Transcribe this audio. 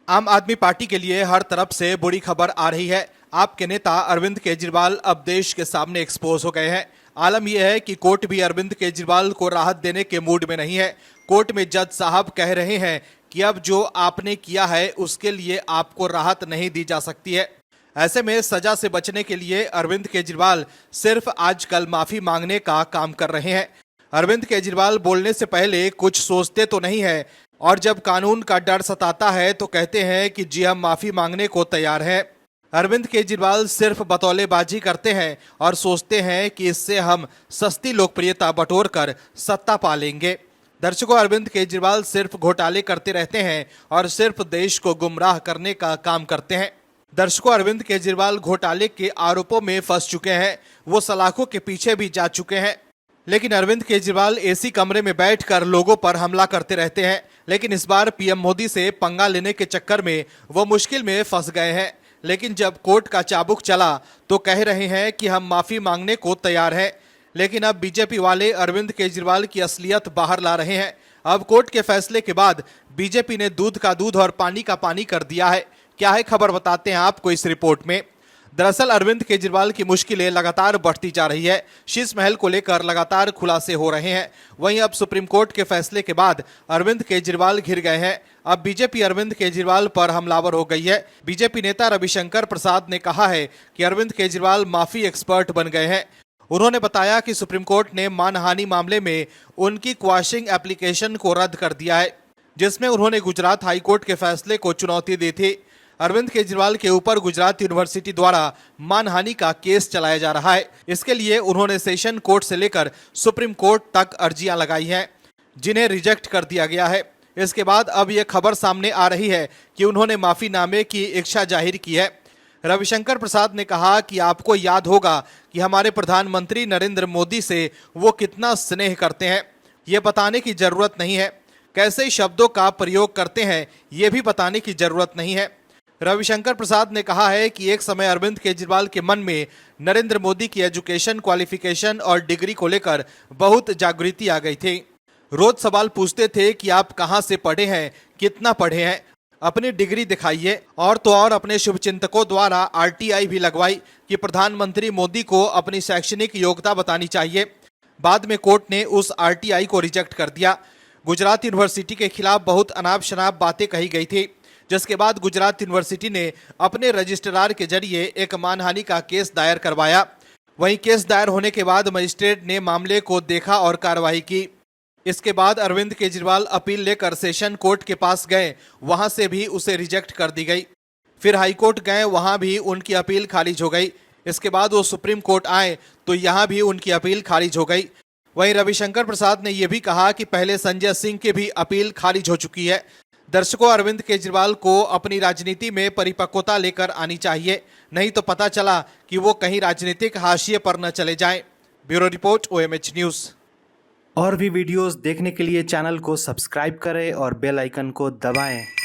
आम आदमी पार्टी के लिए हर तरफ से बुरी खबर आ रही है। आपके नेता अरविंद केजरीवाल अब देश के सामने एक्सपोज हो गए हैं। आलम यह है कि कोर्ट भी अरविंद केजरीवाल को राहत देने के मूड में नहीं है। कोर्ट में जज साहब कह रहे हैं कि अब जो आपने किया है उसके लिए आपको राहत नहीं दी जा सकती है। ऐसे में सजा से बचने के लिए अरविंद केजरीवाल सिर्फ आजकल माफी मांगने का काम कर रहे हैं। अरविंद केजरीवाल बोलने से पहले कुछ सोचते तो नहीं है और जब कानून का डर सताता है तो कहते हैं कि जी हम माफी मांगने को तैयार हैं। अरविंद केजरीवाल सिर्फ बतौलेबाजी करते हैं और सोचते हैं कि इससे हम सस्ती लोकप्रियता बटोर कर सत्ता पा लेंगे। दर्शकों, अरविंद केजरीवाल सिर्फ घोटाले करते रहते हैं और सिर्फ देश को गुमराह करने का काम करते हैं। दर्शकों, अरविंद केजरीवाल घोटाले के आरोपों में फंस चुके हैं। वो सलाखों के पीछे भी जा चुके हैं। लेकिन अरविंद केजरीवाल एसी कमरे में बैठकर लोगों पर हमला करते रहते हैं। लेकिन इस बार पीएम मोदी से पंगा लेने के चक्कर में वो मुश्किल में फंस गए हैं। लेकिन जब कोर्ट का चाबुक चला तो कह रहे हैं कि हम माफी मांगने को तैयार हैं। लेकिन अब बीजेपी वाले अरविंद केजरीवाल की असलियत बाहर ला रहे हैं। अब कोर्ट के फैसले के बाद बीजेपी ने दूध का दूध और पानी का पानी कर दिया है। क्या है खबर, बताते हैं आपको इस रिपोर्ट में। दरअसल अरविंद केजरीवाल की मुश्किलें लगातार बढ़ती जा रही है। शीश महल को लेकर लगातार खुलासे हो रहे हैं। वहीं अब सुप्रीम कोर्ट के फैसले के बाद अरविंद केजरीवाल घिर गए हैं। अब बीजेपी अरविंद केजरीवाल पर हमलावर हो गई है। बीजेपी नेता रविशंकर प्रसाद ने कहा है कि अरविंद केजरीवाल माफी एक्सपर्ट बन गए हैं। उन्होंने बताया कि सुप्रीम कोर्ट ने मानहानि मामले में उनकी क्वाशिंग एप्लीकेशन को रद्द कर दिया है, जिसमें उन्होंने गुजरात हाईकोर्ट के फैसले को चुनौती दी थी। अरविंद केजरीवाल के ऊपर गुजरात यूनिवर्सिटी द्वारा मानहानि का केस चलाया जा रहा है। इसके लिए उन्होंने सेशन कोर्ट से लेकर सुप्रीम कोर्ट तक अर्जियां लगाई हैं, जिन्हें रिजेक्ट कर दिया गया है। इसके बाद अब यह खबर सामने आ रही है कि उन्होंने माफीनामे की इच्छा जाहिर की है। रविशंकर प्रसाद ने कहा कि आपको याद होगा कि हमारे प्रधानमंत्री नरेंद्र मोदी से वो कितना स्नेह करते हैं। ये बताने की जरूरत नहीं है। कैसे शब्दों का प्रयोग करते हैं ये भी बताने की जरूरत नहीं है। रविशंकर प्रसाद ने कहा है कि एक समय अरविंद केजरीवाल के मन में नरेंद्र मोदी की एजुकेशन, क्वालिफिकेशन और डिग्री को लेकर बहुत जागृति आ गई थी। रोज सवाल पूछते थे कि आप कहां से पढ़े हैं, कितना पढ़े हैं, अपनी डिग्री दिखाइए। और तो और अपने शुभचिंतकों द्वारा आरटीआई भी लगवाई कि प्रधानमंत्री मोदी को अपनी शैक्षणिक योग्यता बतानी चाहिए। बाद में कोर्ट ने उस आरटीआई को रिजेक्ट कर दिया। गुजरात यूनिवर्सिटी के खिलाफ बहुत अनाप शनाप बातें कही गई थी, जिसके बाद गुजरात यूनिवर्सिटी ने अपने रजिस्ट्रार के जरिए एक मानहानि का केस दायर करवाया। वहीं केस दायर होने के बाद मजिस्ट्रेट ने मामले को देखा और कार्रवाई की। इसके बाद अरविंद केजरीवाल अपील लेकर सेशन कोर्ट के पास गए, वहां से भी उसे रिजेक्ट कर दी गई। फिर हाईकोर्ट गए, वहां भी उनकी अपील खारिज हो गई। इसके बाद वो सुप्रीम कोर्ट आए तो यहां भी उनकी अपील खारिज हो गई। वहीं रविशंकर प्रसाद ने यह भी कहा कि पहले संजय सिंह की भी अपील खारिज हो चुकी है। दर्शकों, अरविंद केजरीवाल को अपनी राजनीति में परिपक्वता लेकर आनी चाहिए, नहीं तो पता चला कि वो कहीं राजनीतिक हाशिए पर न चले जाएं। Bureau report, OMH news. और भी वीडियोस देखने के लिए चैनल को सब्सक्राइब करें और बेल आइकन को दबाएं।